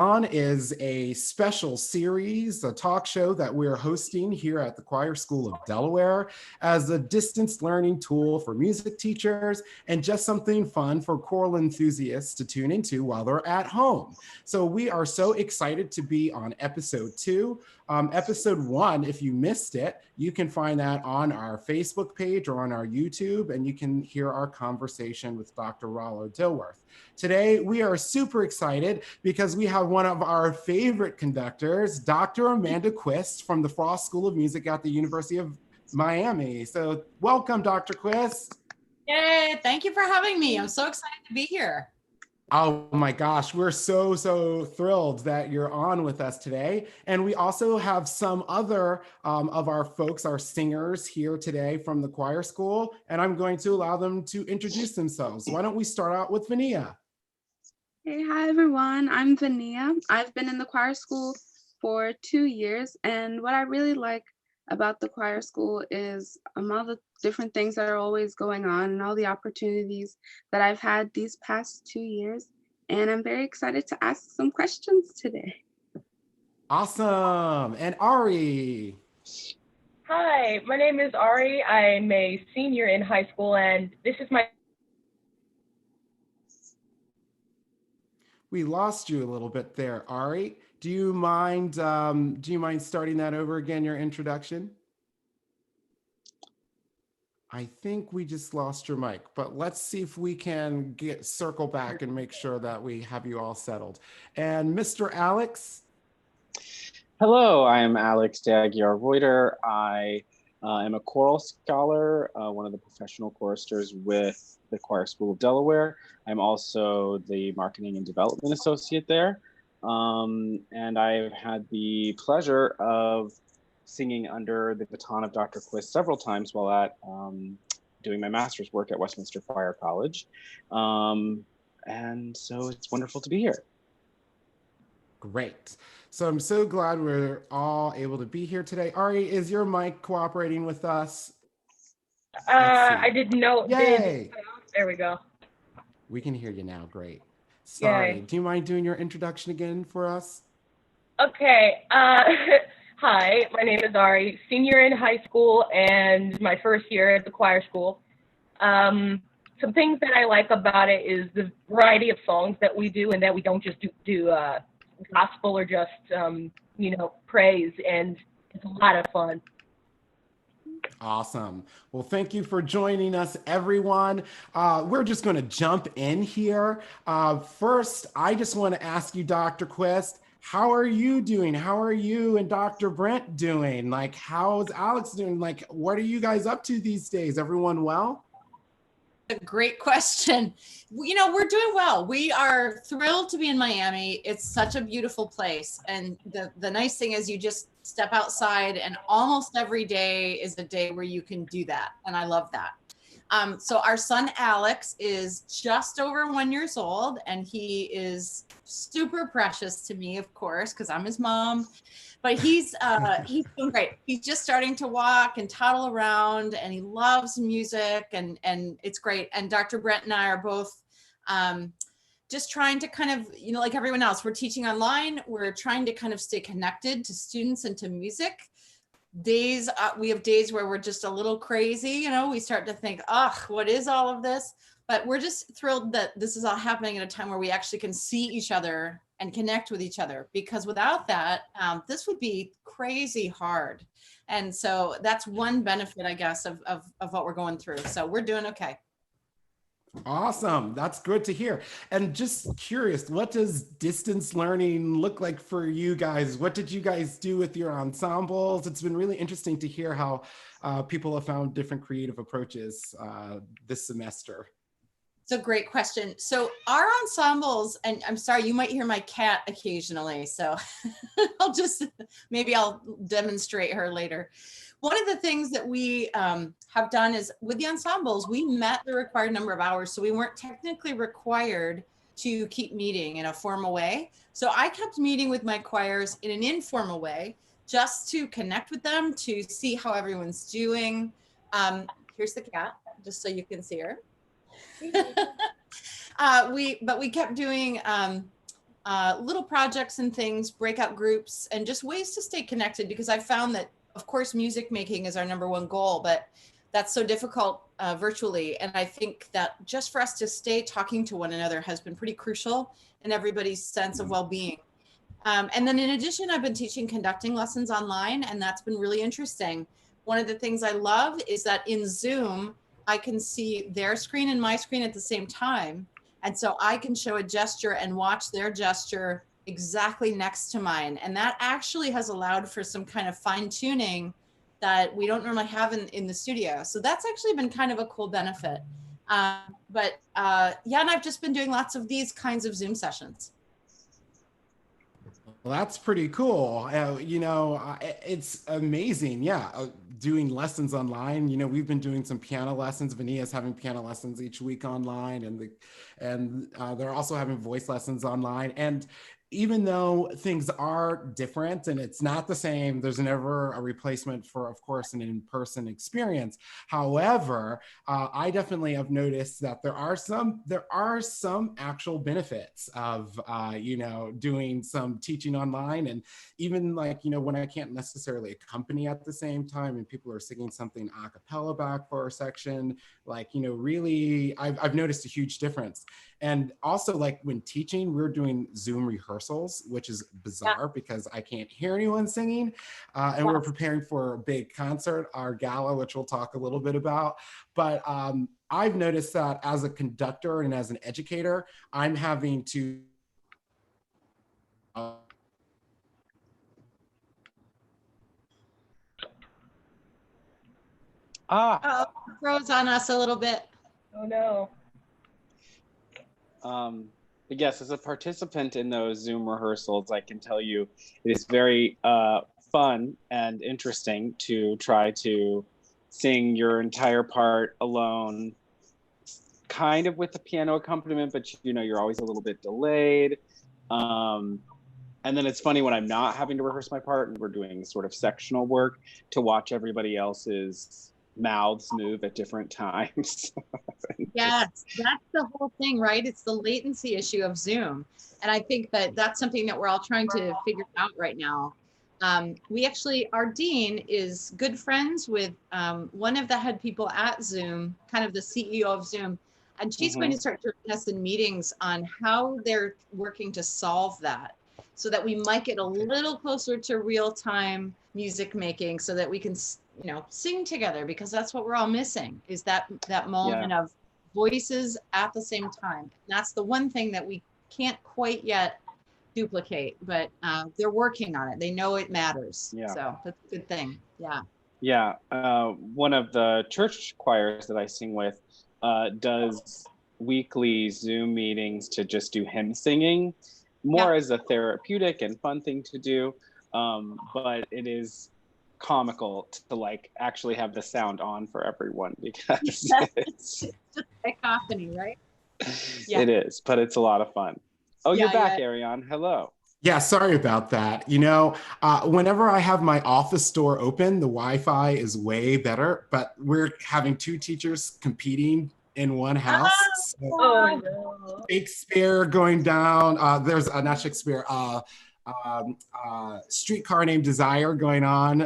On is a special series, a talk show that we're hosting here at the Choir School of Delaware as a distance learning tool for music teachers and just something fun for choral enthusiasts to tune into while they're at home. So we are so excited to be on episode 2. Episode 1, if you missed it, you can find that on our Facebook page or on our YouTube, and you can hear our conversation with Dr. Rollo Dilworth. Today, we are super excited because we have one of our favorite conductors, Dr. Amanda Quist from the Frost School of Music at the University of Miami. So welcome, Dr. Quist. Yay, thank you for having me. I'm so excited to be here. Oh my gosh, we're so thrilled that you're on with us today. And we also have some other of our folks, our singers here today from the choir school, and I'm going to allow them to introduce themselves. Why don't we start out with Vania? Hey, hi everyone, I'm Vania. I've been in the choir school for 2 years, and what I really like about the choir school is all the different things that are always going on and all the opportunities that I've had these past 2 years. And I'm very excited to ask some questions today. Awesome. And Ari. Hi, my name is Ari. I'm a senior in high school, and this is my... We lost you a little bit there, Ari. Do you mind starting that over again, your introduction? I think we just lost your mic, but let's see if we can circle back and make sure that we have you all settled. And Mr. Alex? Hello, I am Alex de Aguiar-Reuter. I am a choral scholar, one of the professional choristers with the Choir School of Delaware. I'm also the Marketing and Development Associate there. And I've had the pleasure of singing under the baton of Dr. Quist several times while at doing my master's work at Westminster Choir College. And so it's wonderful to be here. Great. So I'm so glad we're all able to be here today. Ari, is your mic cooperating with us? I didn't know. Yay. There we go. We can hear you now. Great. Sorry. Yay. Do you mind doing your introduction again for us? Okay. Hi, my name is Ari, senior in high school and my first year at the choir school. Some things that I like about it is the variety of songs that we do, and that we don't just do gospel or just, praise, and it's a lot of fun. Awesome. Well, thank you for joining us, everyone. We're just going to jump in here. First, I just want to ask you, Dr. Quist, how are you doing? How are you and Dr. Brent doing? Like, how's Alex doing? Like, what are you guys up to these days? Everyone well? A great question. We're doing well. We are thrilled to be in Miami. It's such a beautiful place. And the nice thing is you just step outside and almost every day is a day where you can do that. And I love that. So our son, Alex, is just over 1 year old, and he is super precious to me, of course, because I'm his mom. But he's doing great. He's just starting to walk and toddle around, and he loves music, and it's great. And Dr. Brent and I are both just trying to kind of, like everyone else, we're teaching online. We're trying to kind of stay connected to students and to music. We have days where we're just a little crazy, we start to think, what is all of this? But we're just thrilled that this is all happening at a time where we actually can see each other and connect with each other, because without that, this would be crazy hard. And so that's one benefit, I guess, of what we're going through. So we're doing okay. Awesome. That's good to hear. And just curious, what does distance learning look like for you guys? What did you guys do with your ensembles? It's been really interesting to hear how people have found different creative approaches this semester. It's a great question. So our ensembles, and I'm sorry, you might hear my cat occasionally, so maybe I'll demonstrate her later. One of the things that we have done is with the ensembles, we met the required number of hours. So we weren't technically required to keep meeting in a formal way. So I kept meeting with my choirs in an informal way, just to connect with them, to see how everyone's doing. Here's the cat, just so you can see her. We kept doing little projects and things, breakout groups, and just ways to stay connected, because I found that, of course, music making is our #1 goal, but that's so difficult virtually. And I think that just for us to stay talking to one another has been pretty crucial in everybody's sense of well-being. And then in addition, I've been teaching conducting lessons online, and that's been really interesting. One of the things I love is that in Zoom, I can see their screen and my screen at the same time. And so I can show a gesture and watch their gesture exactly next to mine. And that actually has allowed for some kind of fine tuning that we don't normally have in the studio. So that's actually been kind of a cool benefit. Yeah, and I've just been doing lots of these kinds of Zoom sessions. Well, that's pretty cool. It's amazing. Yeah. Doing lessons online. We've been doing some piano lessons. Vania's having piano lessons each week online, and they're also having voice lessons online. And even though things are different and it's not the same, there's never a replacement for, of course, an in-person experience. However, I definitely have noticed that there are some actual benefits of doing some teaching online, and even when I can't necessarily accompany at the same time and people are singing something a cappella back for a section, really I've noticed a huge difference. And also, when teaching, we're doing Zoom rehearsals, which is bizarre because I can't hear anyone singing. And we're preparing for a big concert, our gala, which we'll talk a little bit about. But I've noticed that as a conductor and as an educator, I'm having to Froze on us a little bit. Oh no. Yes, as a participant in those Zoom rehearsals, I can tell you it is very fun and interesting to try to sing your entire part alone, kind of with the piano accompaniment, but you're always a little bit delayed. And then it's funny when I'm not having to rehearse my part and we're doing sort of sectional work to watch everybody else's mouths move at different times. Yes, that's the whole thing, right? It's the latency issue of Zoom. And I think that that's something that we're all trying to figure out right now. Our dean is good friends with one of the head people at Zoom, kind of the CEO of Zoom. And she's going to start joining us in meetings on how they're working to solve that, so that we might get a little closer to real-time music making, so that we can, sing together, because that's what we're all missing, is that moment of voices at the same time. And that's the one thing that we can't quite yet duplicate, but they're working on it. They know it matters. Yeah. So that's a good thing. Yeah. Yeah. One of the church choirs that I sing with does weekly Zoom meetings to just do hymn singing, more as a therapeutic and fun thing to do. But it is comical to actually have the sound on for everyone, because it's just cacophony, right? Yeah. It is, but it's a lot of fun. Oh, you're back, Ariane. Hello. Yeah, sorry about that. Whenever I have my office door open, the Wi-Fi is way better, but we're having 2 teachers competing in one house. Oh no. Shakespeare going down. There's not Shakespeare. Streetcar Named Desire going on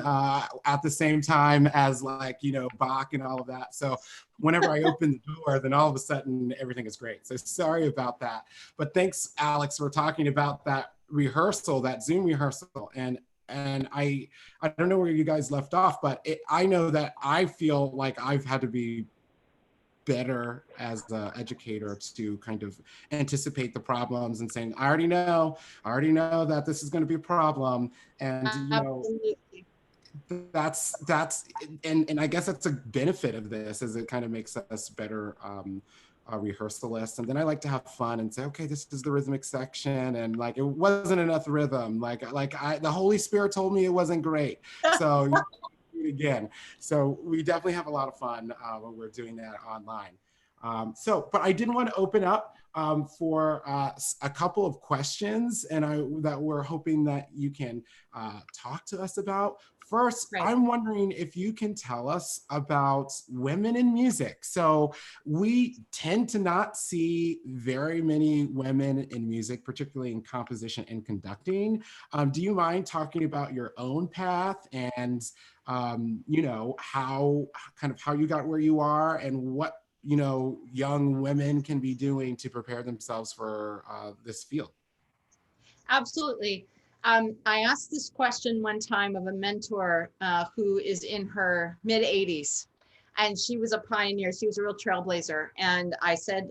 at the same time as Bach and all of that. So whenever I open the door, then all of a sudden everything is great. So sorry about that. But thanks, Alex, for talking about that rehearsal, that Zoom rehearsal. And I don't know where you guys left off, but I know that I feel like I've had to be better as an educator to kind of anticipate the problems and saying, I already know that this is going to be a problem. And, that's and I guess that's a benefit of this, is it kind of makes us better rehearsalists. And then I like to have fun and say, okay, this is the rhythmic section, and it wasn't enough rhythm. The Holy Spirit told me it wasn't great. So again. So we definitely have a lot of fun when we're doing that online. But I did want to open up for a couple of questions that we're hoping that you can talk to us about. First, Right. I'm wondering if you can tell us about women in music. So we tend to not see very many women in music, particularly in composition and conducting. Do you mind talking about your own path and how you got where you are and what young women can be doing to prepare themselves for this field? Absolutely. I asked this question one time of a mentor who is in her mid 80s, and she was a pioneer. She was a real trailblazer. And I said,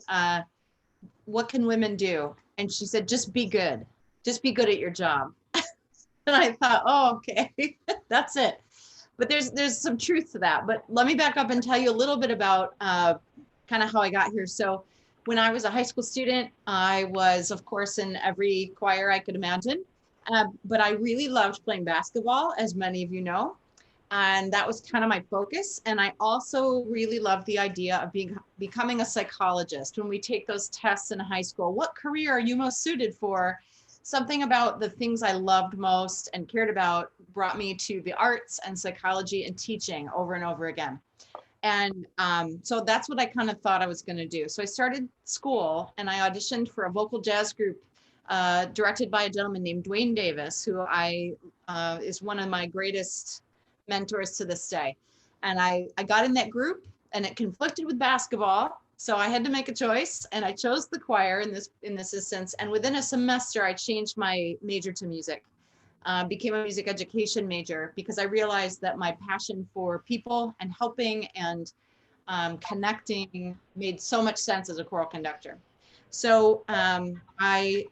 what can women do? And she said, just be good. Just be good at your job. And I thought, oh, okay, that's it. But there's some truth to that. But let me back up and tell you a little bit about kind of how I got here. So when I was a high school student, I was, of course, in every choir I could imagine. But I really loved playing basketball, as many of you know. And that was kind of my focus. And I also really loved the idea of becoming a psychologist. When we take those tests in high school, what career are you most suited for? Something about the things I loved most and cared about brought me to the arts and psychology and teaching over and over again. And so that's what I kind of thought I was going to do. So I started school and I auditioned for a vocal jazz group directed by a gentleman named Dwayne Davis, who is one of my greatest mentors to this day. And I got in that group and it conflicted with basketball. So I had to make a choice and I chose the choir in this instance. And within a semester, I changed my major to music, became a music education major because I realized that my passion for people and helping and connecting made so much sense as a choral conductor. So I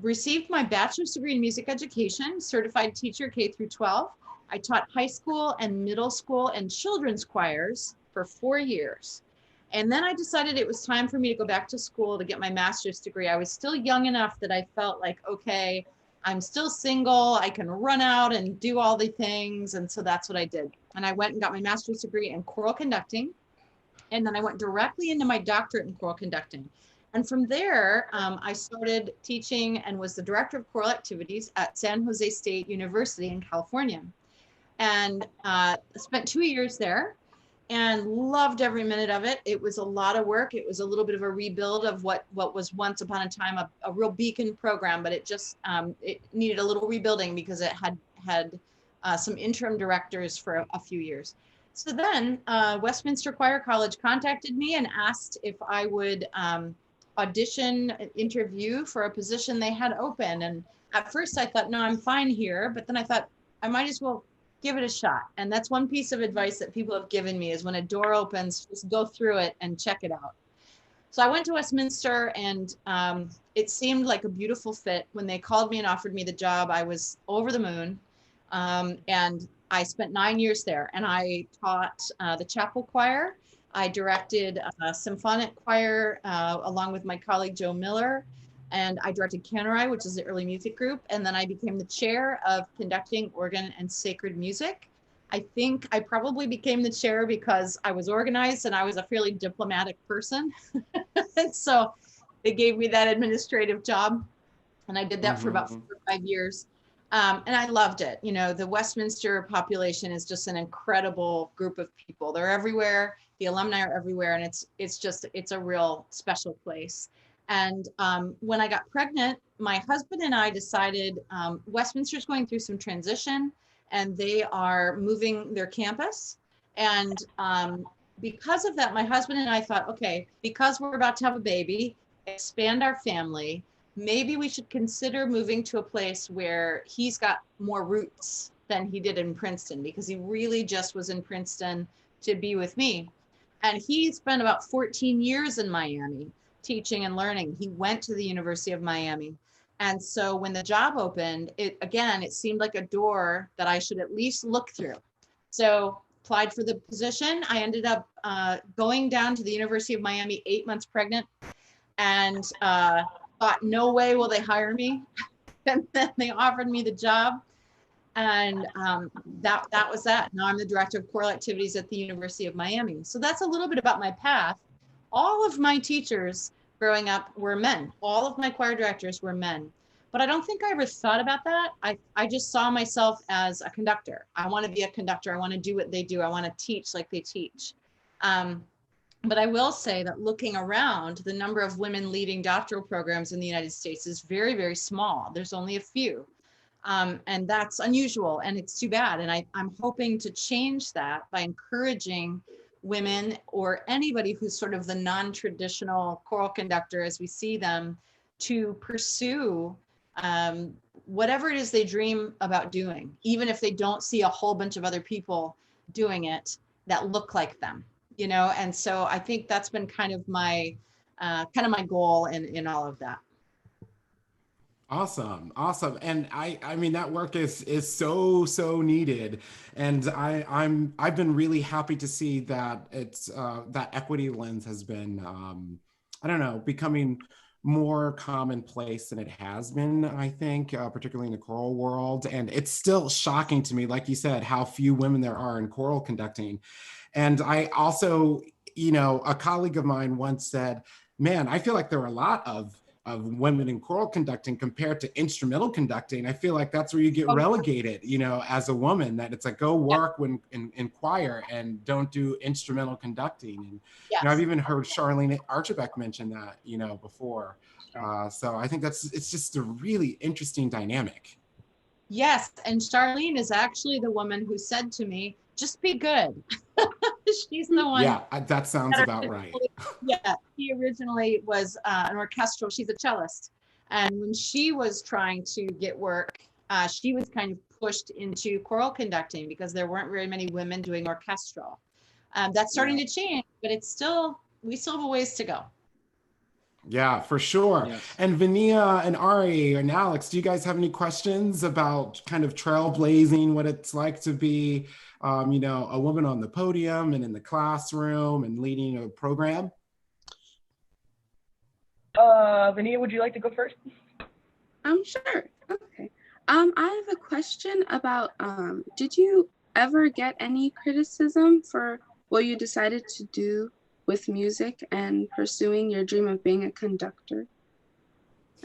received my bachelor's degree in music education, certified teacher K through 12. I taught high school and middle school and children's choirs for 4 years. And then I decided it was time for me to go back to school to get my master's degree. I was still young enough that I felt like, okay, I'm still single. I can run out and do all the things. And so that's what I did. And I went and got my master's degree in choral conducting. And then I went directly into my doctorate in choral conducting. And from there, I started teaching and was the director of choral activities at San Jose State University in California. And spent 2 years there and loved every minute of it. It was a lot of work. It was a little bit of a rebuild of what was once upon a time a real beacon program, but it just it needed a little rebuilding because it had some interim directors for a few years. So then Westminster Choir College contacted me and asked if I would interview for a position they had open. And at first I thought, no, I'm fine here. But then I thought I might as well give it a shot. And that's one piece of advice that people have given me is when a door opens, just go through it and check it out. So I went to Westminster and it seemed like a beautiful fit. When they called me and offered me the job, I was over the moon. And I spent 9 years there and I taught the chapel choir. I directed a symphonic choir along with my colleague, Joe Miller. And I directed Cantori, which is the early music group. And then I became the chair of conducting organ and sacred music. I think I probably became the chair because I was organized and I was a fairly diplomatic person. And so they gave me that administrative job. And I did that for about 4 or 5 years. And I loved it. You know, the Westminster population is just an incredible group of people. They're everywhere. The alumni are everywhere. And it's a real special place. And when I got pregnant, my husband and I decided Westminster's going through some transition and they are moving their campus. And because of that, my husband and I thought, okay, because we're about to have a baby, expand our family, maybe we should consider moving to a place where he's got more roots than he did in Princeton, because he really just was in Princeton to be with me. And he spent about 14 years in Miami teaching and learning. He went to the University of Miami. And so when the job opened, it seemed like a door that I should at least look through. So applied for the position. I ended up going down to the University of Miami 8 months pregnant and thought, no way will they hire me. And then they offered me the job. And that was that. Now I'm the director of choral activities at the University of Miami. So that's a little bit about my path. all of my teachers growing up were men. All of my choir directors were men. But I don't think I ever thought about that. I just saw myself as a conductor. I want to be a conductor. I want to do what they do. I want to teach like they teach. But I will say that looking around, the number of women leading doctoral programs in the United States is very, very small. There's only a few. And that's unusual, and it's too bad. And I'm hoping to change that by encouraging women or anybody who's sort of the non-traditional choral conductor as we see them to pursue whatever it is they dream about doing, even if they don't see a whole bunch of other people doing it that look like them, you know? And so I think that's been kind of my goal in all of that. Awesome. And I mean, that work is so needed. And I've been really happy to see that it's that equity lens has been I don't know, becoming more commonplace than it has been, I think, particularly in the choral world. And it's still shocking to me, like you said, how few women there are in choral conducting. And I also, you know, a colleague of mine once said, man, I feel like there are a lot of women in choral conducting compared to instrumental conducting. I feel like that's where you get relegated, you know, as a woman, that it's like, go work when in choir and don't do instrumental conducting. And Yes. you know, I've even heard Charlene Archibek mention that, you know, before. So I think it's just a really interesting dynamic. Yes, and Charlene is actually the woman who said to me, just be good. She's the one. Yeah, that sounds about right. Yeah, she originally was an orchestral, she's a cellist. And when she was trying to get work, she was kind of pushed into choral conducting because there weren't very many women doing orchestral. That's starting to change, but we still have a ways to go. Yeah, for sure. Yes. And Vania and Ari and Alex, do you guys have any questions about kind of trailblazing, what it's like to be, you know, a woman on the podium and in the classroom and leading a program? Vania, would you like to go first? Sure. Okay. I have a question about, did you ever get any criticism for what you decided to do with music and pursuing your dream of being a conductor?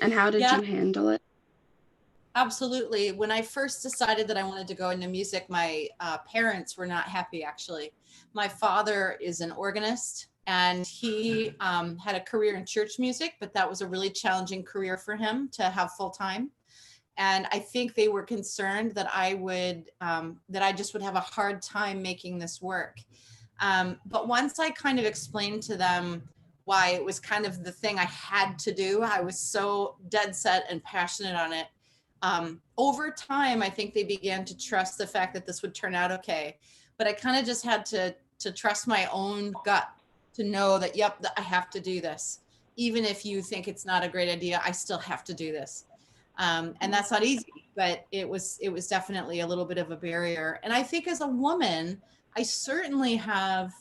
And how did you handle it? Absolutely. When I first decided that I wanted to go into music, my parents were not happy, actually. My father is an organist, and he had a career in church music, but that was a really challenging career for him to have full time. And I think they were concerned that I just would have a hard time making this work. But once I kind of explained to them why it was kind of the thing I had to do, I was so dead set and passionate on it. Over time, I think they began to trust the fact that this would turn out okay. But I kind of just had to trust my own gut to know that, yep, I have to do this. Even if you think it's not a great idea, I still have to do this. And that's not easy, but it was definitely a little bit of a barrier. And I think as a woman, I certainly have,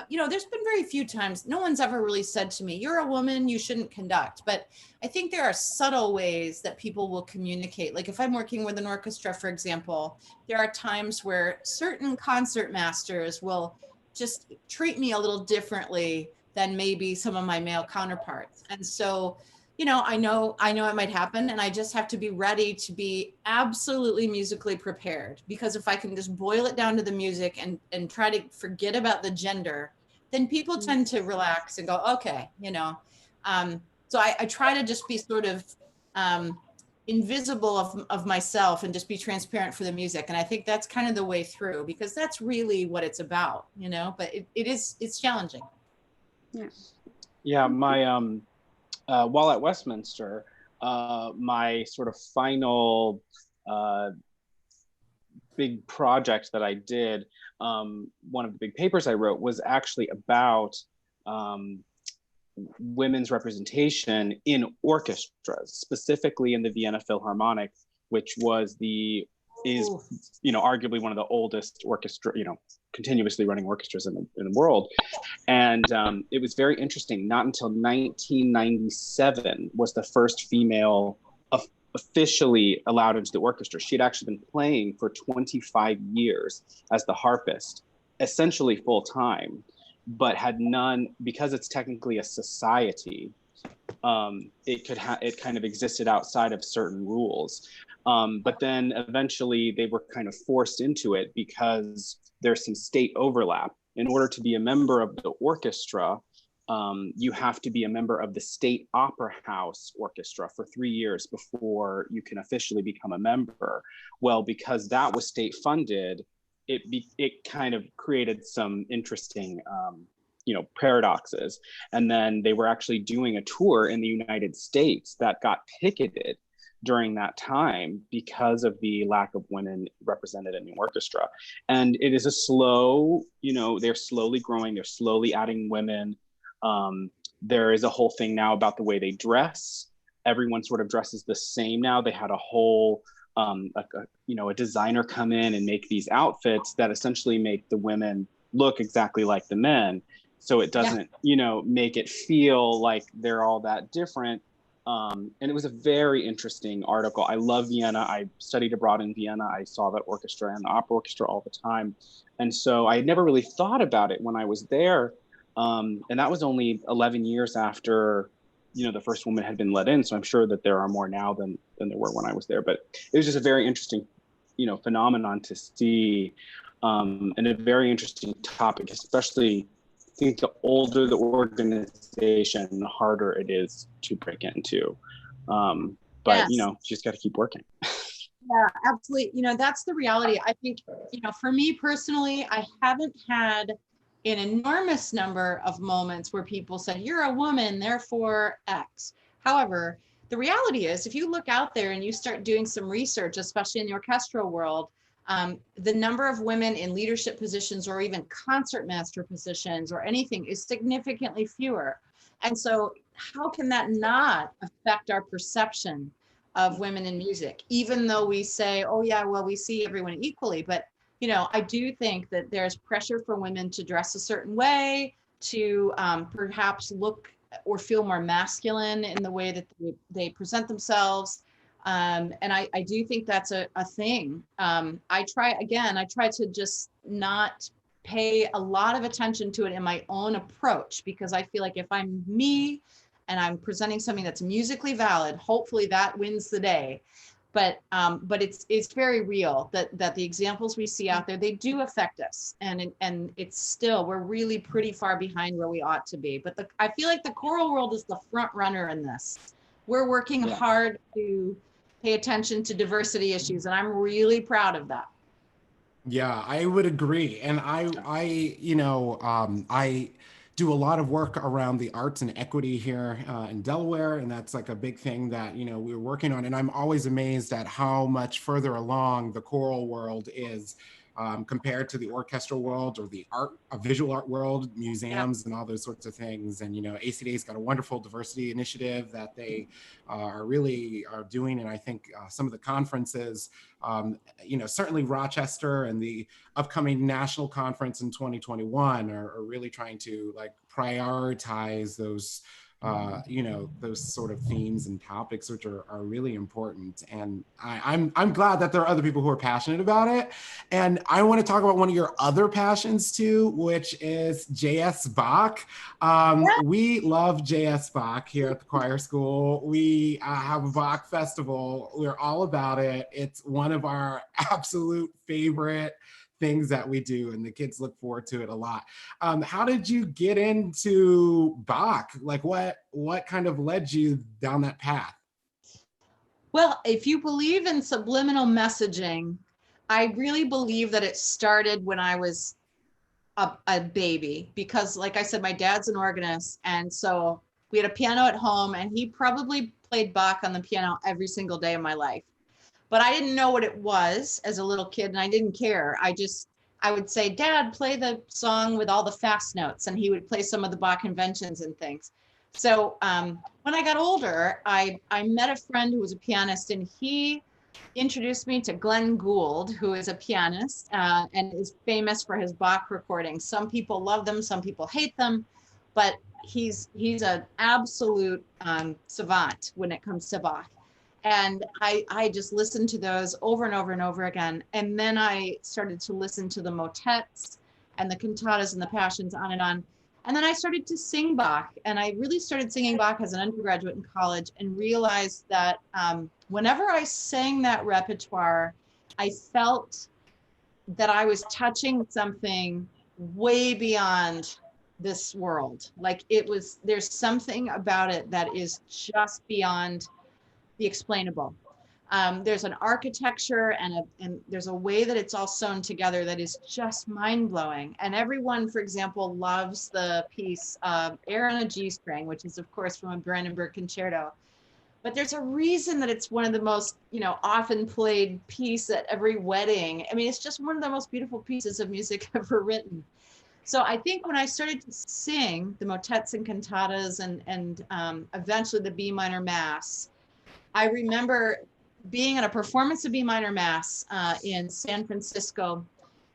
you know, there's been very few times, no one's ever really said to me, you're a woman, you shouldn't conduct. But I think there are subtle ways that people will communicate. Like if I'm working with an orchestra, for example, there are times where certain concert masters will just treat me a little differently than maybe some of my male counterparts. And so, you know it might happen, and I just have to be ready to be absolutely musically prepared, because if I can just boil it down to the music and try to forget about the gender, then people tend to relax and go, okay, you know. So I try to just be sort of invisible of myself and just be transparent for the music. And I think that's kind of the way through, because that's really what it's about, you know, but it's challenging. Yeah. Yeah, my while at Westminster, my sort of final big project that I did, one of the big papers I wrote was actually about women's representation in orchestras, specifically in the Vienna Philharmonic, which is arguably one of the oldest orchestra, continuously running orchestras in the world. And it was very interesting. Not until 1997 was the first female officially allowed into the orchestra. She had actually been playing for 25 years as the harpist, essentially full time. but had none, because it's technically a society. It kind of existed outside of certain rules. But then eventually they were kind of forced into it because there's some state overlap. In order to be a member of the orchestra, you have to be a member of the State Opera House Orchestra for 3 years before you can officially become a member. Well, because that was state funded, it kind of created some interesting paradoxes. And then they were actually doing a tour in the United States that got picketed during that time because of the lack of women represented in the orchestra. And it is a slow, they're slowly growing, they're slowly adding women. There is a whole thing now about the way they dress. Everyone sort of dresses the same now. They had a whole, a designer come in and make these outfits that essentially make the women look exactly like the men. So it doesn't, make it feel like they're all that different. And it was a very interesting article. I love Vienna. I studied abroad in Vienna. I saw that orchestra and the opera orchestra all the time. And so I had never really thought about it when I was there. And that was only 11 years after, the first woman had been let in. So I'm sure that there are more now than there were when I was there. But it was just a very interesting, phenomenon to see, and a very interesting topic, especially I think the older the organization, the harder it is to break into. But, Yes. You just got to keep working. Yeah, absolutely. That's the reality. I think, for me personally, I haven't had an enormous number of moments where people said, you're a woman, therefore X. However, the reality is, if you look out there and you start doing some research, especially in the orchestral world, the number of women in leadership positions or even concertmaster positions or anything is significantly fewer. And so how can that not affect our perception of women in music, even though we say, oh yeah, well, we see everyone equally. But, I do think that there's pressure for women to dress a certain way, to perhaps look or feel more masculine in the way that they present themselves. And I do think that's a thing. I try to just not pay a lot of attention to it in my own approach, because I feel like if I'm me and I'm presenting something that's musically valid, hopefully that wins the day. But it's very real that the examples we see out there, they do affect us. And it's still, we're really pretty far behind where we ought to be. But I feel like the choral world is the front runner in this. We're working hard to pay attention to diversity issues, and I'm really proud of that. Yeah, I would agree. And I do a lot of work around the arts and equity here in Delaware. And that's like a big thing that, we're working on. And I'm always amazed at how much further along the choral world is compared to the orchestral world or the visual art world, museums and all those sorts of things. And, ACDA's got a wonderful diversity initiative that they are doing. And I think some of the conferences, certainly Rochester and the upcoming national conference in 2021 are really trying to prioritize those those sort of themes and topics, which are really important. And I'm glad that there are other people who are passionate about it. And I want to talk about one of your other passions too, which is J.S. Bach. We love J.S. Bach here at the choir school. We have a Bach festival. We're all about it. It's one of our absolute favorite things that we do, and the kids look forward to it a lot. How did you get into Bach? What kind of led you down that path? Well, if you believe in subliminal messaging, I really believe that it started when I was a baby, because like I said, my dad's an organist. And so we had a piano at home, and he probably played Bach on the piano every single day of my life. But I didn't know what it was as a little kid, and I didn't care. I would say, Dad, play the song with all the fast notes, and he would play some of the Bach conventions and things. So when I got older, I met a friend who was a pianist, and he introduced me to Glenn Gould, who is a pianist and is famous for his Bach recordings. Some people love them, some people hate them, but he's an absolute savant when it comes to Bach. And I just listened to those over and over and over again. And then I started to listen to the motets and the cantatas and the passions, on and on. And then I started to sing Bach, and I really started singing Bach as an undergraduate in college, and realized that whenever I sang that repertoire, I felt that I was touching something way beyond this world. Like there's something about it that is just beyond the explainable. There's an architecture and there's a way that it's all sewn together that is just mind-blowing. And everyone, for example, loves the piece Air on a G String, which is of course from a Brandenburg concerto. But there's a reason that it's one of the most, often played piece at every wedding. I mean, it's just one of the most beautiful pieces of music ever written. So I think when I started to sing the motets and cantatas and eventually the B minor mass, I remember being at a performance of B minor mass in San Francisco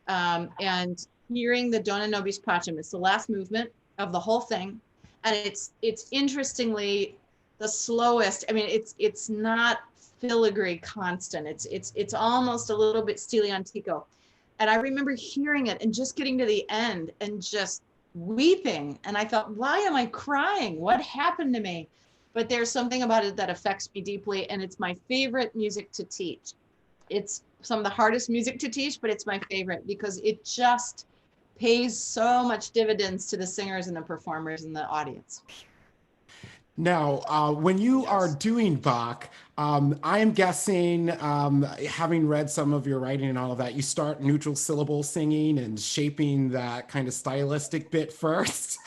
and hearing the Dona Nobis Pacem. It's the last movement of the whole thing. And it's interestingly the slowest. I mean, it's not filigree constant. It's almost a little bit stile antico. And I remember hearing it and just getting to the end and just weeping. And I thought, why am I crying? What happened to me? But there's something about it that affects me deeply, and it's my favorite music to teach. It's some of the hardest music to teach, but it's my favorite because it just pays so much dividends to the singers and the performers and the audience. Now, when you are doing Bach, I am guessing, having read some of your writing and all of that, you start neutral syllable singing and shaping that kind of stylistic bit first.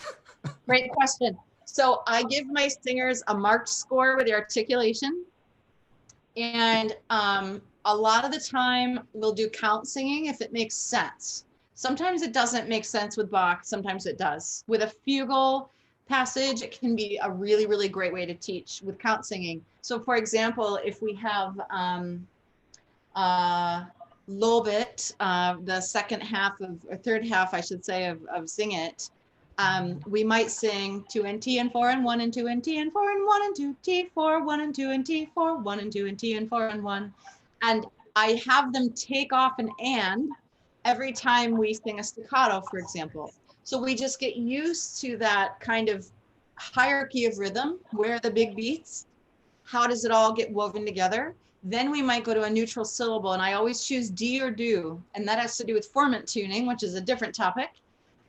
Great question. So I give my singers a marked score with the articulation. And a lot of the time we'll do count singing if it makes sense. Sometimes it doesn't make sense with Bach, sometimes it does. With a fugal passage, it can be a really, really great way to teach with count singing. So for example, if we have Lobit, the second half or third half, I should say, of Sing It, we might sing 2 and T and 4 and 1 and 2 and T and 4 and 1 and 2 T 4 1 and 2 and T 4 1 and 2 and T and 4 and 1, and I have them take off an and every time we sing a staccato, for example. So we just get used to that kind of hierarchy of rhythm. Where are the big beats? How does it all get woven together? Then we might go to a neutral syllable, and I always choose D or do, and that has to do with formant tuning, which is a different topic.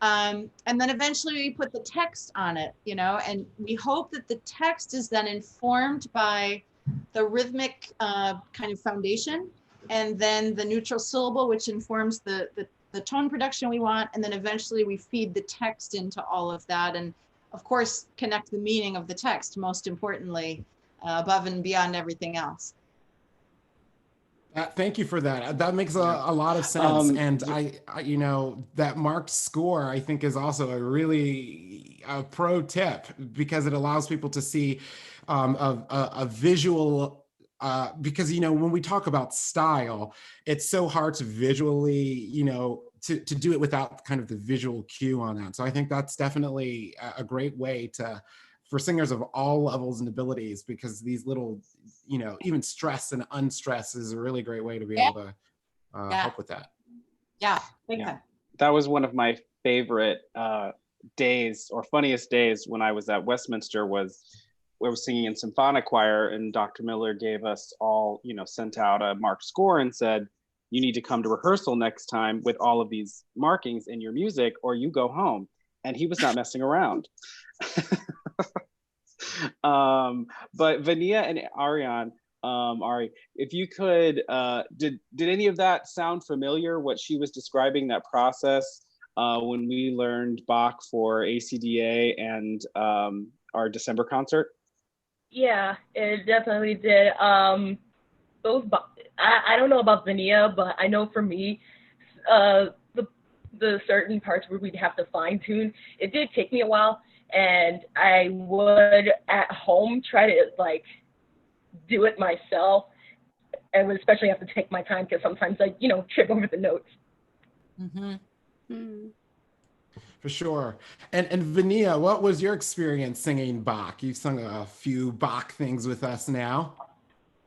And then eventually we put the text on it, and we hope that the text is then informed by the rhythmic kind of foundation, and then the neutral syllable, which informs the tone production we want. And then eventually we feed the text into all of that. And of course, connect the meaning of the text, most importantly, above and beyond everything else. Thank you for that. That makes a lot of sense. And I, that marked score, I think, is also a really pro tip, because it allows people to see a visual, because, when we talk about style, it's so hard to visually, to do it without kind of the visual cue on that. So I think that's definitely a great way for singers of all levels and abilities, because these little, even stress and unstress is a really great way to be able to help with that. Yeah, big time. That was one of my favorite days or funniest days when I was at Westminster. We were singing in symphonic choir, and Dr. Miller gave us all, sent out a marked score and said, you need to come to rehearsal next time with all of these markings in your music, or you go home. And he was not messing around. But Vania and Ari, if you could, did any of that sound familiar, what she was describing, that process when we learned Bach for ACDA and our December concert? Yeah, it definitely did. I don't know about Vania, but I know for me, the certain parts where we'd have to fine tune, it did take me a while, and I would at home try to do it myself. I would especially have to take my time, because sometimes I, trip over the notes. Mm-hmm. Mm. For sure. And Vania, what was your experience singing Bach? You've sung a few Bach things with us now.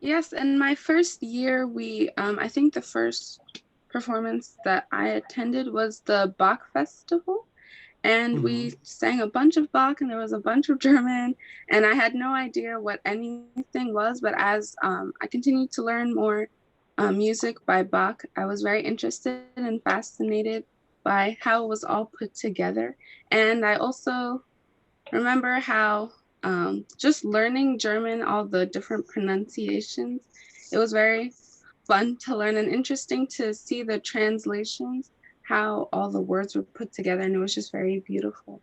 Yes, in my first year, I think the first performance that I attended was the Bach Festival. And we sang a bunch of Bach, and there was a bunch of German, and I had no idea what anything was. But as I continued to learn more music by Bach, I was very interested and fascinated by how it was all put together. And I also remember how just learning German, all the different pronunciations, it was very fun to learn and interesting to see the translations, how all the words were put together, and it was just very beautiful.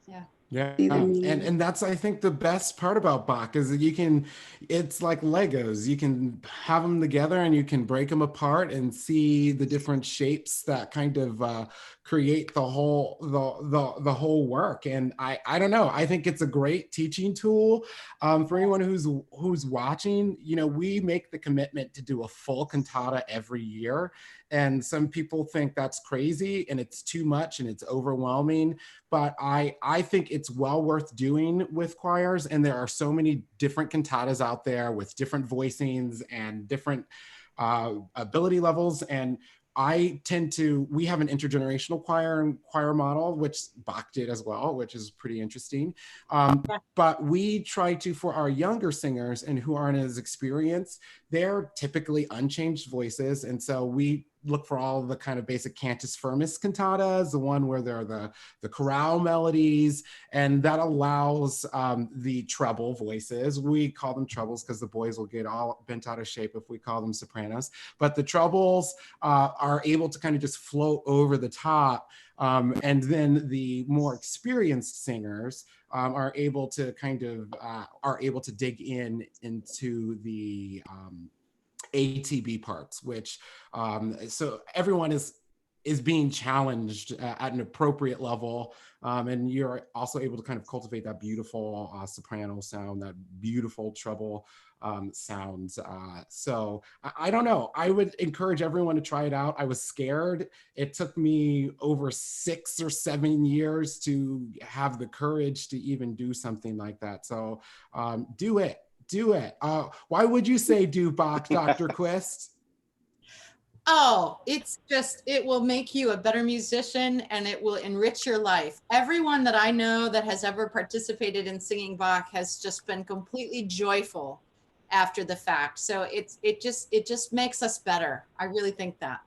Yeah. Yeah, and that's, I think, the best part about Bach is that you can, it's like Legos. You can have them together and you can break them apart and see the different shapes that kind of create the whole the whole work. And I don't know, I think it's a great teaching tool for anyone who's watching. You know, we make the commitment to do a full cantata every year, and some people think that's crazy and it's too much and it's overwhelming. But I think it's well worth doing with choirs. And there are so many different cantatas out there with different voicings and different ability levels. And we have an intergenerational choir model, which Bach did as well, which is pretty interesting. But we try to, for our younger singers and who aren't as experienced, they're typically unchanged voices. And so we look for all the kind of basic cantus firmus cantatas, the one where there are the chorale melodies, and that allows the treble voices. We call them trebles because the boys will get all bent out of shape if we call them sopranos. But the trebles are able to kind of just float over the top. And then the more experienced singers are able to kind of dig into the ATB parts, which so everyone is being challenged at an appropriate level, and you're also able to kind of cultivate that beautiful soprano sound, that beautiful treble sounds. So I don't know, I would encourage everyone to try it out. I was scared. It took me over 6 or 7 years to have the courage to even do something like that. So do it. Why would you say do Bach, Dr. Quist? Oh, it's just, it will make you a better musician and it will enrich your life. Everyone that I know that has ever participated in singing Bach has just been completely joyful after the fact. So it just makes us better. I really think that.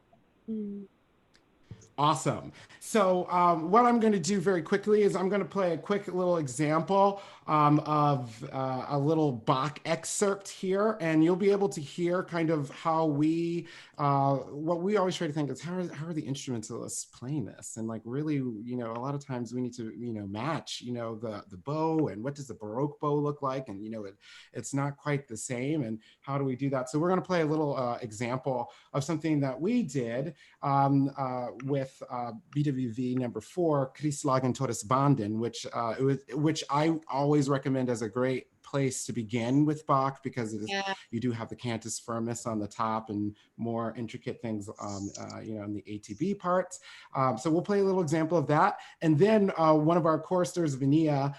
Awesome. So what I'm going to do very quickly is I'm going to play a quick little example of a little Bach excerpt here, and you'll be able to hear kind of how what we always try to think is how are the instrumentalists playing this, and like really, you know, a lot of times we need to, you know, match, you know, the bow, and what does the Baroque bow look like, and you know, it's not quite the same, and how do we do that? So we're going to play a little example of something that we did with BWV number 4, Christlagen Todes Banden, which I always recommend as a great place to begin with Bach, because you do have the cantus firmus on the top and more intricate things, you know, in the ATB parts. So we'll play a little example of that. And then one of our choristers, Vania,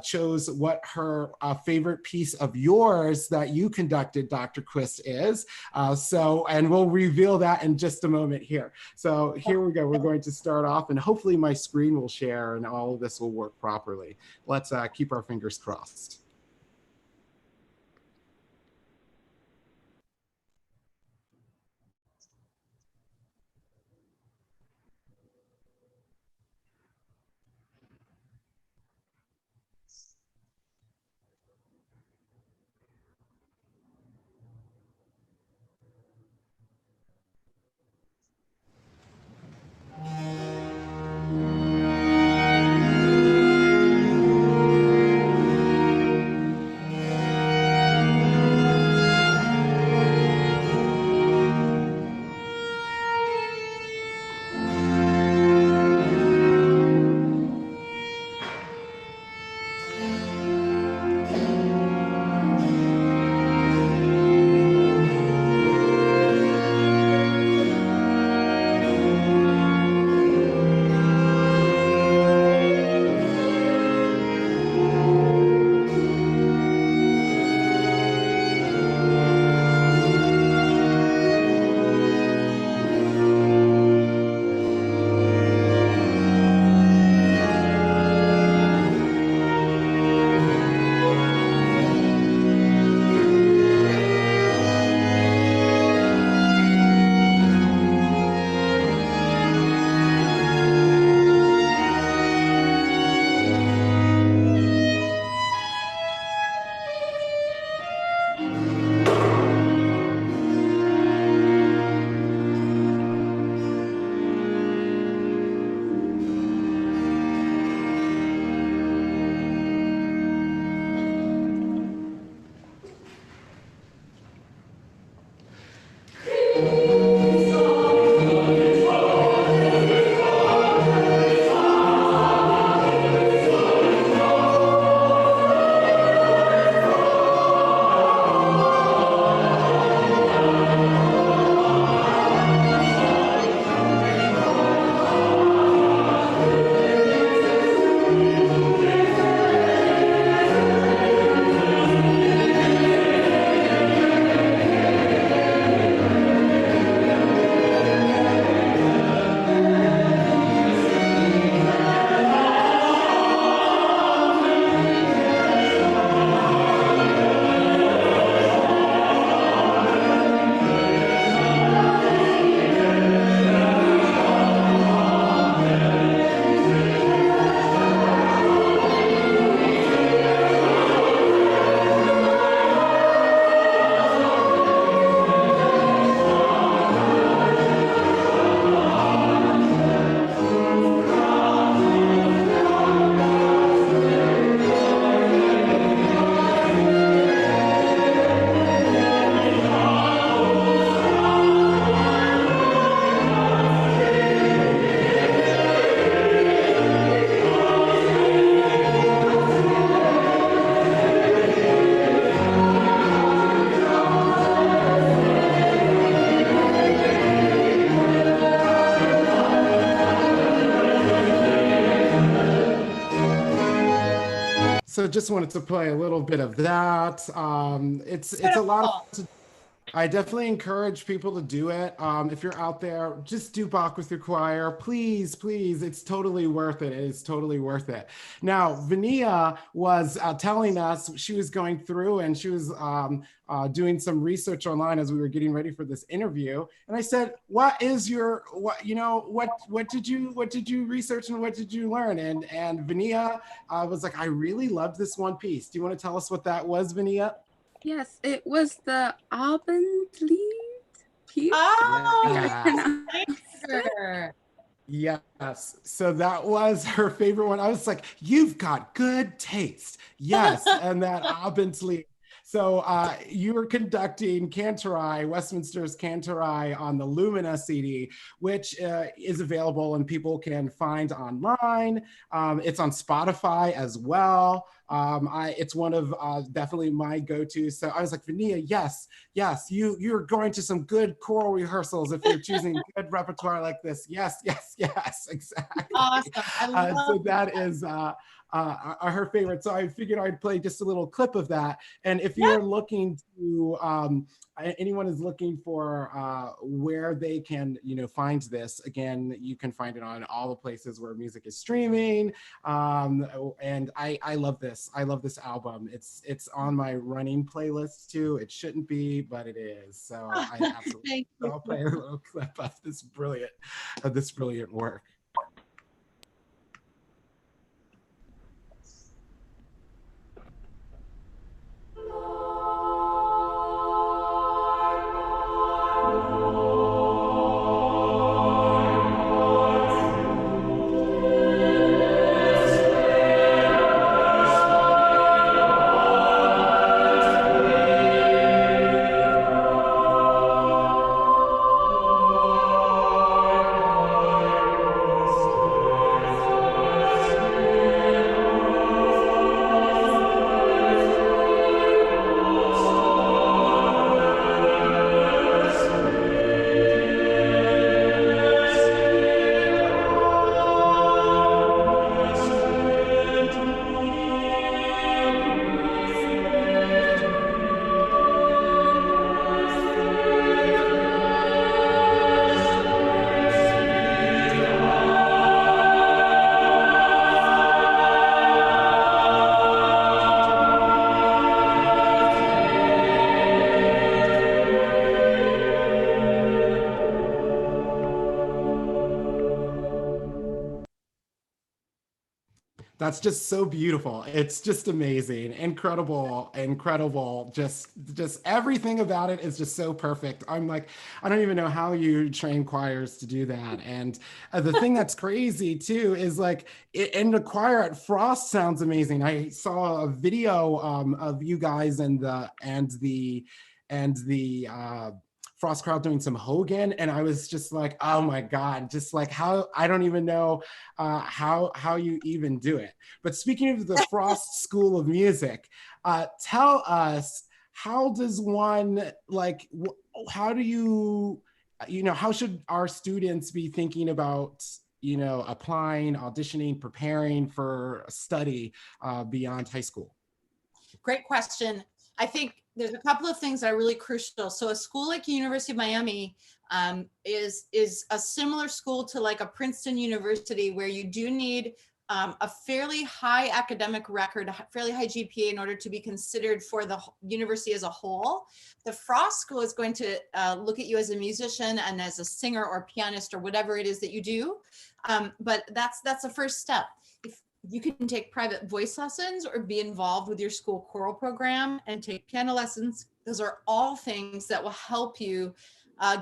chose what her favorite piece of yours that you conducted, Dr. Quist, is. And we'll reveal that in just a moment here. So here we go. We're going to start off, and hopefully my screen will share and all of this will work properly. Let's keep our fingers crossed. just wanted to play a little bit of that. It's a lot of. I definitely encourage people to do it. If you're out there, just do Bach with your choir. Please, please. It's totally worth it. It's totally worth it. Now, Vania was telling us she was going through and she was doing some research online as we were getting ready for this interview. And I said, what did you research and what did you learn? And Vania was like, I really loved this one piece. Do you want to tell us what that was, Vania? Yes, it was the Abendlied piece. Oh, yes. So that was her favorite one. I was like, you've got good taste. Yes. And that Abendlied. So you were conducting Cantori, Westminster's Cantori on the Lumina CD, which is available and people can find online. It's on Spotify as well. It's one of definitely my go-tos. So I was like, Vania, yes, you're going to some good choral rehearsals if you're choosing good repertoire like this. Yes, exactly. Awesome. So that is her favorite. So I figured I'd play just a little clip of that. And if you're looking to, anyone is looking for where they can, find this, again, you can find it on all the places where music is streaming. And I love this. I love this album. It's on my running playlist too. It shouldn't be, but it is. So I absolutely, I'll play a little clip of this brilliant work. That's just so beautiful. It's just amazing, incredible. Just everything about it is just so perfect. I'm like, I don't even know how you train choirs to do that. And the thing that's crazy too is like, in the choir at Frost sounds amazing. I saw a video of you guys and the Frost crowd doing some Hogan, and I was just like, oh my God, just like how, I don't even know how you even do it. But speaking of the Frost School of Music, tell us, how does one, like, how do you, how should our students be thinking about, applying, auditioning, preparing for study beyond high school? Great question. I think there's a couple of things that are really crucial. So a school like University of Miami is a similar school to like a Princeton University, where you do need a fairly high academic record, fairly high GPA in order to be considered for the university as a whole. The Frost School is going to look at you as a musician and as a singer or pianist or whatever it is that you do. But that's the first step. You can take private voice lessons or be involved with your school choral program and take piano lessons. Those are all things that will help you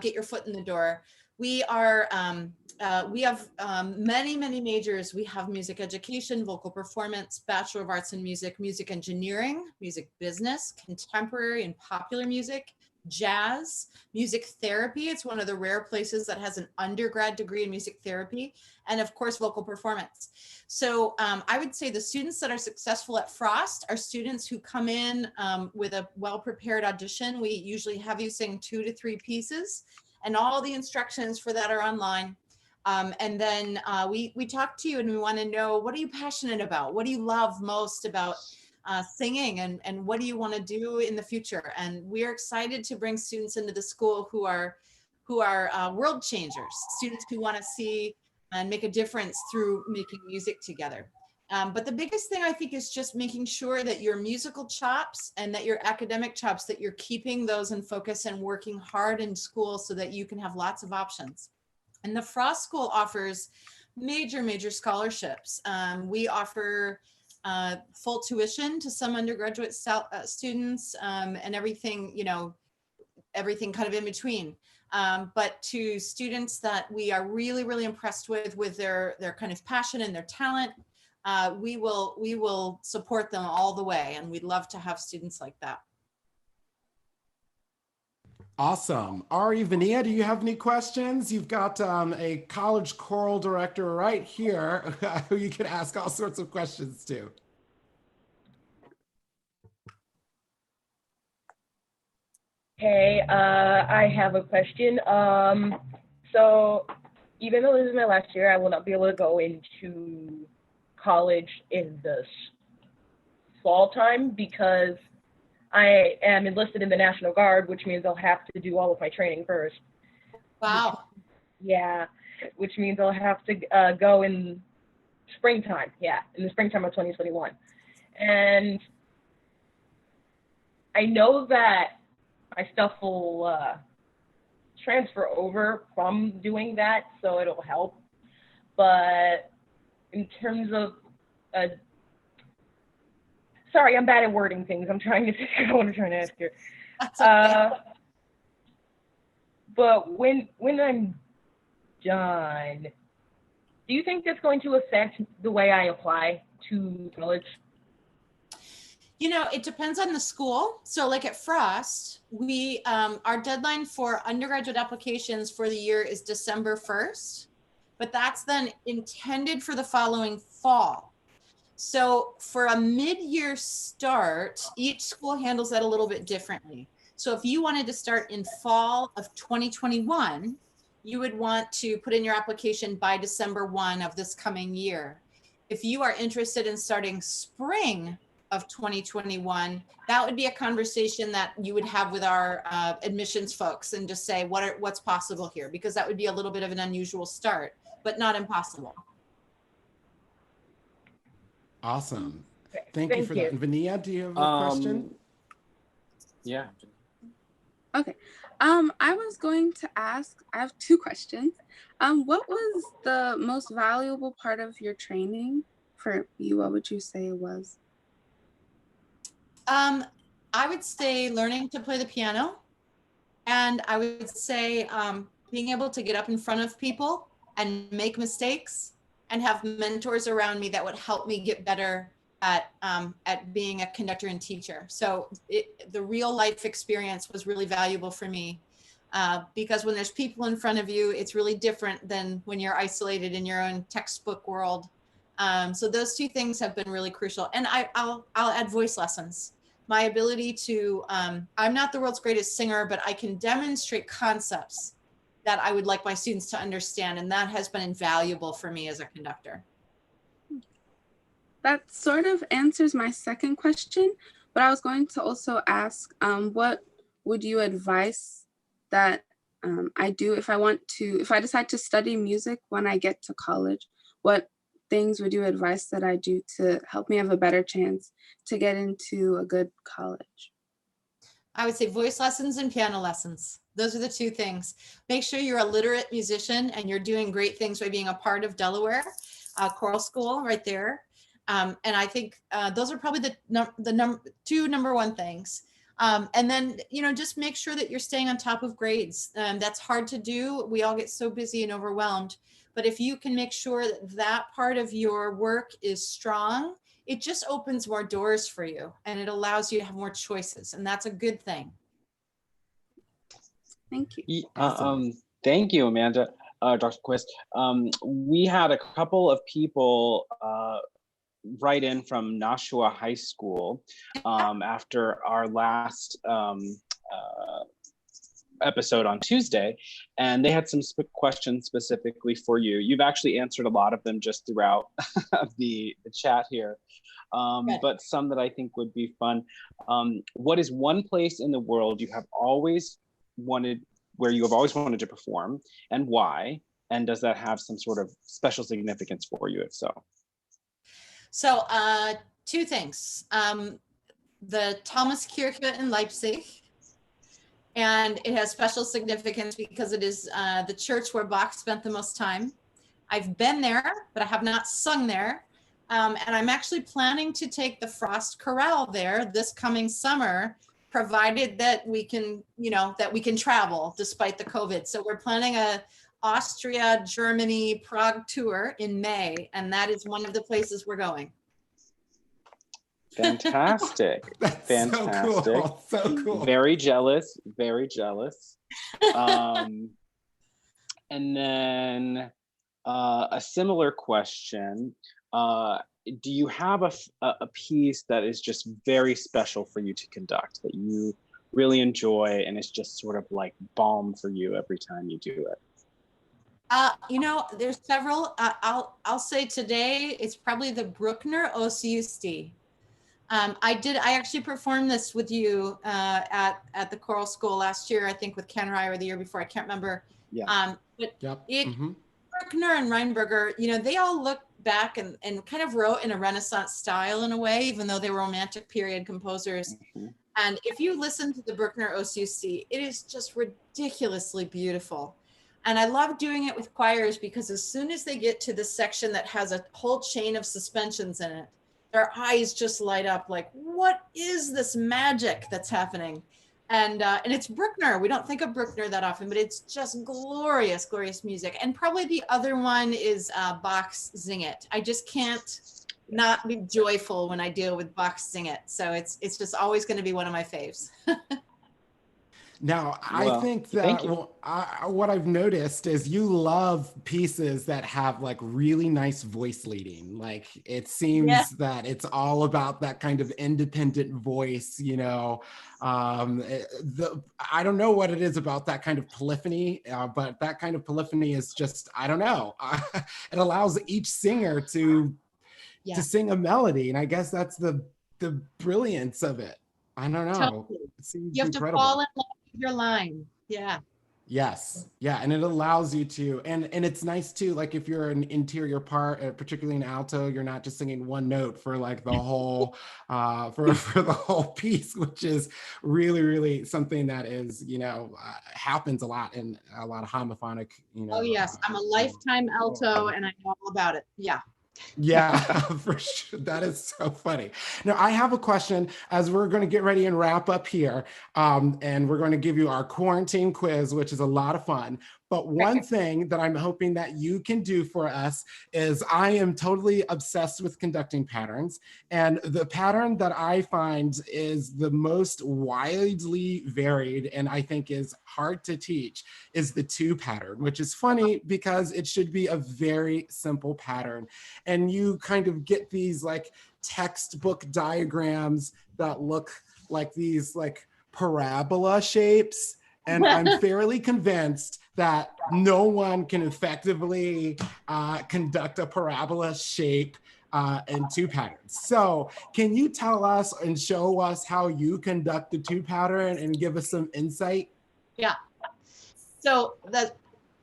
get your foot in the door. We have many majors. We have music education, vocal performance, Bachelor of Arts in Music, music engineering, music business, contemporary and popular music, jazz, music therapy. It's one of the rare places that has an undergrad degree in music therapy, and of course, vocal performance. So I would say the students that are successful at Frost are students who come in with a well-prepared audition. We usually have you sing 2 to 3 pieces, and all the instructions for that are online. And then we talk to you and we want to know, what are you passionate about? What do you love most about singing, and what do you want to do in the future? And we're excited to bring students into the school who are world changers, students who want to see and make a difference through making music together. But the biggest thing I think is just making sure that your musical chops and that your academic chops, that you're keeping those in focus and working hard in school so that you can have lots of options. And the Frost School offers major scholarships. We offer full tuition to some undergraduate students, and everything, everything kind of in between. But to students that we are really impressed with their kind of passion and their talent, we will support them all the way, and we'd love to have students like that. Awesome. Ari, Vania, do you have any questions? You've got a college choral director right here who you can ask all sorts of questions to. Hey, I have a question. So even though this is my last year, I will not be able to go into college in the fall time because I am enlisted in the National Guard, which means I'll have to do all of my training first. Wow. Yeah, which means I'll have to go in springtime. Yeah, in the springtime of 2021. And I know that my stuff will transfer over from doing that, so it'll help. But in terms of, sorry, I'm bad at wording things. I'm trying to figure out what I'm trying to ask here. That's okay. But when I'm done, do you think that's going to affect the way I apply to college? It depends on the school. So like at Frost, we our deadline for undergraduate applications for the year is December 1st, but that's then intended for the following fall. So for a mid-year start, each school handles that a little bit differently. So if you wanted to start in fall of 2021, you would want to put in your application by December 1 of this coming year. If you are interested in starting spring of 2021, that would be a conversation that you would have with our admissions folks and just say what's possible here, because that would be a little bit of an unusual start, but not impossible. Awesome. Thank you for that. And Vania, do you have a question? Yeah. Okay. I was going to ask, I have two questions. What was the most valuable part of your training for you? What would you say it was? I would say learning to play the piano, and I would say being able to get up in front of people and make mistakes and have mentors around me that would help me get better at being a conductor and teacher. So the real life experience was really valuable for me because when there's people in front of you, it's really different than when you're isolated in your own textbook world. So those two things have been really crucial. And I'll add voice lessons. My ability to, I'm not the world's greatest singer, but I can demonstrate concepts that I would like my students to understand. And that has been invaluable for me as a conductor. That sort of answers my second question, but I was going to also ask, what would you advise that I do if I decide to study music when I get to college? What things would you advise that I do to help me have a better chance to get into a good college? I would say voice lessons and piano lessons. Those are the two things. Make sure you're a literate musician and you're doing great things by being a part of Delaware Choral School right there. And I think those are probably the two number one things. And then, just make sure that you're staying on top of grades. That's hard to do. We all get so busy and overwhelmed. But if you can make sure that part of your work is strong, it just opens more doors for you and it allows you to have more choices. And that's a good thing. Thank you. Thank you, Amanda, Dr. Quist. We had a couple of people write in from Nashua High School after our last episode on Tuesday, and they had some questions specifically for you. You've actually answered a lot of them just throughout the chat here. but some that I think would be fun. What is one place in the world you have always wanted, where you have always wanted to perform, and why? And does that have some sort of special significance for you, if so? So two things. The Thomaskirche in Leipzig, and it has special significance because it is the church where Bach spent the most time. I've been there, but I have not sung there. And I'm actually planning to take the Frost Chorale there this coming summer, provided that we can, that we can travel despite the COVID. So we're planning a Austria, Germany, Prague tour in May, and that is one of the places we're going. Fantastic. That's Fantastic. So cool. So cool. Very jealous. Very jealous. And then a similar question. Do you have a piece that is just very special for you to conduct, that you really enjoy and it's just sort of like balm for you every time you do it? There's several. I'll say today it's probably the Bruckner Os Justi. I actually performed this with you at the choral school last year, I think with Ken Rye, or the year before, I can't remember. Yeah. But Yep. Bruckner and Reinberger, they all look back and kind of wrote in a Renaissance style in a way, even though they were Romantic period composers. And if you listen to the Bruckner Os Justi, it is just ridiculously beautiful. And I love doing it with choirs because as soon as they get to the section that has a whole chain of suspensions in it, their eyes just light up like, what is this magic that's happening? And it's Bruckner. We don't think of Bruckner that often, but it's just glorious, glorious music. And probably the other one is Bach's Sing It. I just can't not be joyful when I deal with Bach's Sing It. So it's just always going to be one of my faves. Now, I think that what I've noticed is you love pieces that have like really nice voice leading. Like it seems that it's all about that kind of independent voice, I don't know what it is about that kind of polyphony, but that kind of polyphony is just, I don't know. It allows each singer to sing a melody. And I guess that's the brilliance of it. I don't know. Totally. It seems you have incredible. To fall in love with your line. Yeah. Yes. Yeah. And it allows you to, and it's nice too, like if you're an interior part, particularly in alto, you're not just singing one note for like the whole, for the whole piece, which is really, really something that is, happens a lot in a lot of homophonic, Oh yes. I'm a lifetime alto and I know all about it. Yeah. Yeah, for sure. That is so funny. Now, I have a question as we're going to get ready and wrap up here. And we're going to give you our quarantine quiz, which is a lot of fun. But one thing that I'm hoping that you can do for us is I am totally obsessed with conducting patterns. And the pattern that I find is the most widely varied and I think is hard to teach is the 2 pattern, which is funny because it should be a very simple pattern. And you kind of get these like textbook diagrams that look like these like parabola shapes. And I'm fairly convinced that no one can effectively conduct a parabola shape in 2 patterns. So can you tell us and show us how you conduct the 2 pattern and give us some insight? Yeah. So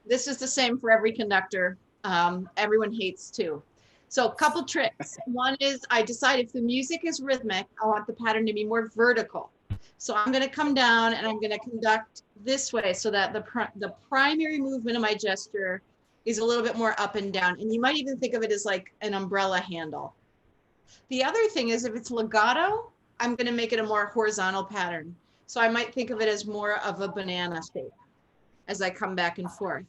this is the same for every conductor. Everyone hates 2. So a couple tricks. One is I decide if the music is rhythmic, I want the pattern to be more vertical. So I'm going to come down and I'm going to conduct this way so that the primary movement of my gesture is a little bit more up and down. And you might even think of it as like an umbrella handle. The other thing is if it's legato, I'm going to make it a more horizontal pattern. So I might think of it as more of a banana shape as I come back and forth.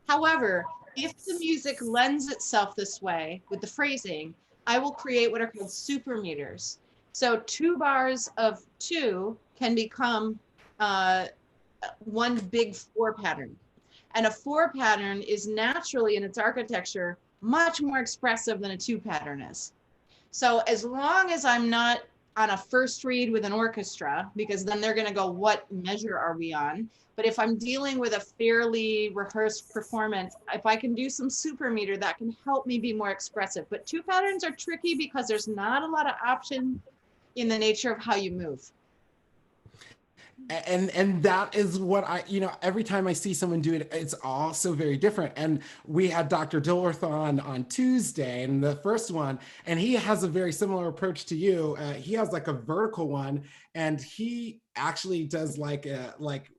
However, if the music lends itself this way with the phrasing, I will create what are called supermeters. So 2 bars of 2 can become one big 4 pattern. And a 4 pattern is naturally in its architecture much more expressive than a 2 pattern is. So as long as I'm not on a first read with an orchestra, because then they're going to go, what measure are we on? But if I'm dealing with a fairly rehearsed performance, if I can do some super meter, that can help me be more expressive. But two patterns are tricky because there's not a lot of option in the nature of how you move. And that is what I, every time I see someone do it, it's all so very different. And we had Dr. Dilworth on Tuesday, and the first one, and he has a very similar approach to you. He has like a vertical one, and he actually does like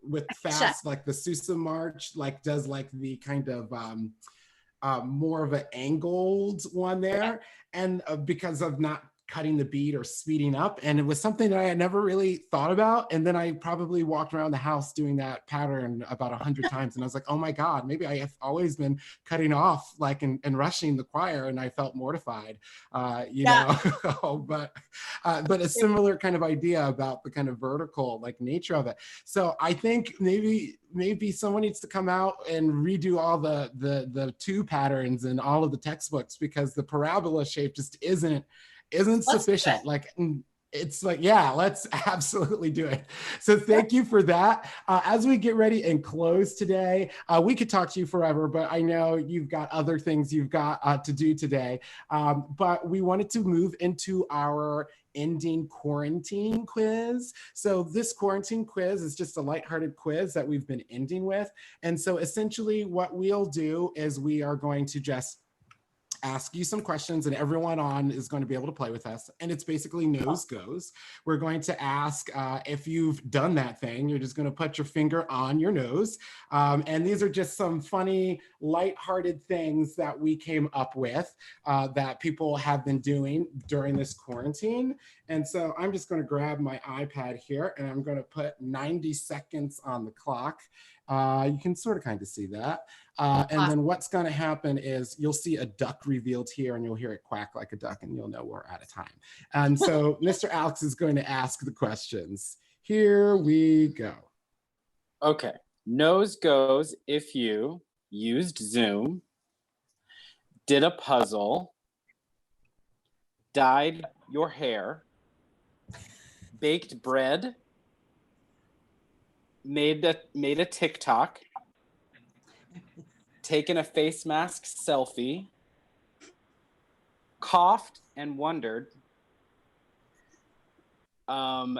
with fast, like the Sousa March, like does like the kind of more of an angled one there, and because of not cutting the beat or speeding up. And it was something that I had never really thought about. And then I probably walked around the house doing that pattern about 100 times. And I was like, oh my God, maybe I have always been cutting off like and rushing the choir. And I felt mortified, know, but a similar kind of idea about the kind of vertical like nature of it. So I think maybe someone needs to come out and redo all the two patterns and all of the textbooks, because the parabola shape just isn't sufficient. Like, it's like, yeah, let's absolutely do it. So thank you for that. As we get ready and close today, we could talk to you forever, but I know you've got other things you've got to do today. But we wanted to move into our ending quarantine quiz. So this quarantine quiz is just a lighthearted quiz that we've been ending with. And so essentially what we'll do is we are going to just ask you some questions, and everyone on is going to be able to play with us. And it's basically nose goes. We're going to ask if you've done that thing. You're just going to put your finger on your nose. And these are just some funny, lighthearted things that we came up with that people have been doing during this quarantine. And so I'm just going to grab my iPad here, and I'm going to put 90 seconds on the clock. You can sort of kind of see that. And then what's going to happen is you'll see a duck revealed here, and you'll hear it quack like a duck, and you'll know we're out of time. And so Mr. Alex is going to ask the questions. Here we go. Okay. Nose goes if you used Zoom, did a puzzle, dyed your hair, baked bread, made a TikTok, taken a face mask selfie, coughed and wondered,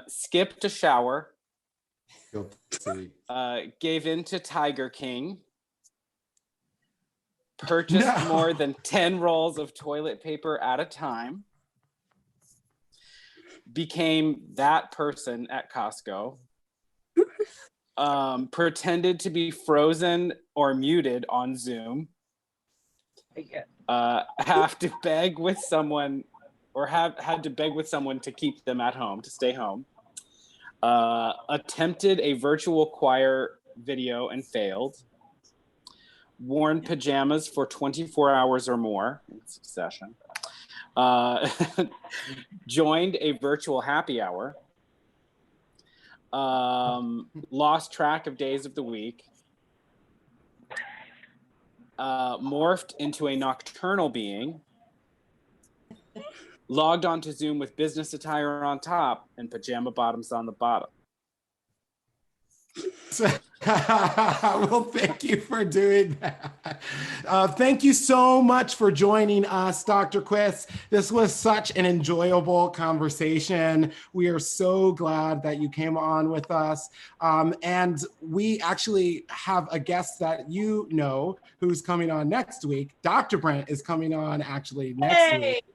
skipped a shower, gave in to Tiger King, purchased more than 10 rolls of toilet paper at a time, became that person at Costco, pretended to be frozen or muted on Zoom, have to beg with someone, or had to beg with someone to keep them at home, to stay home, attempted a virtual choir video and failed, worn pajamas for 24 hours or more in succession, joined a virtual happy hour, lost track of days of the week, morphed into a nocturnal being, logged onto Zoom with business attire on top and pajama bottoms on the bottom. Well, thank you for doing that. Thank you so much for joining us, Dr. Quist. This was such an enjoyable conversation. We are so glad that you came on with us. And we actually have a guest that you know who's coming on next week. Dr. Brent is coming on actually next week.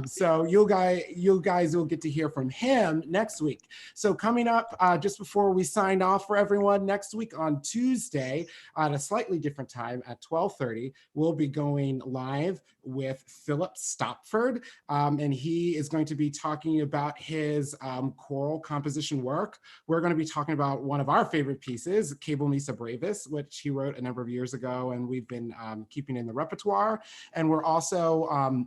So you guys will get to hear from him next week. So coming up just before we sign off for everyone, next week on Tuesday at a slightly different time at 12:30, we'll be going live with Philip Stopford, and he is going to be talking about his choral composition work. We're going to be talking about one of our favorite pieces, Cable Misa Brevis, which he wrote a number of years ago, and we've been keeping in the repertoire. And we're also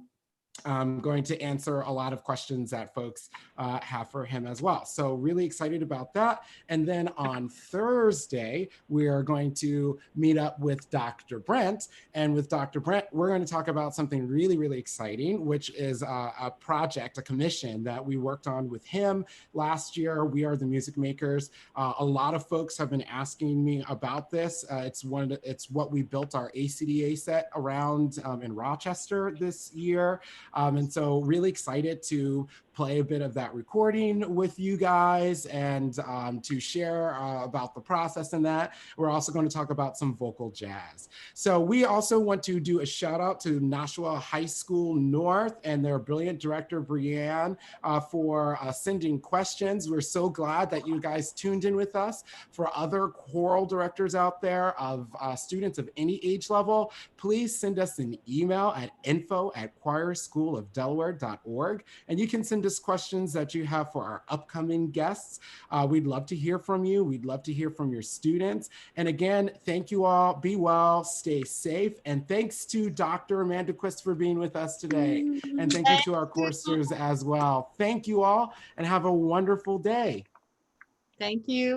I'm going to answer a lot of questions that folks have for him as well. So really excited about that. And then on Thursday, we are going to meet up with Dr. Brent. And with Dr. Brent, we're going to talk about something really, really exciting, which is a project, a commission that we worked on with him last year. We Are the Music Makers. A lot of folks have been asking me about this. It's what we built our ACDA set around in Rochester this year. And so really excited to play a bit of that recording with you guys and to share about the process and that. We're also going to talk about some vocal jazz. So we also want to do a shout out to Nashua High School North and their brilliant director, Brianne, for sending questions. We're so glad that you guys tuned in with us. For other choral directors out there of students of any age level, please send us an email at info@choirschoolofdelaware.org. And you can send us questions that you have for our upcoming guests. We'd love to hear from you. We'd love to hear from your students. And again, thank you all. Be well, stay safe. And thanks to Dr. Amanda Quist for being with us today. And thank you to our choristers as well. Thank you all and have a wonderful day. Thank you.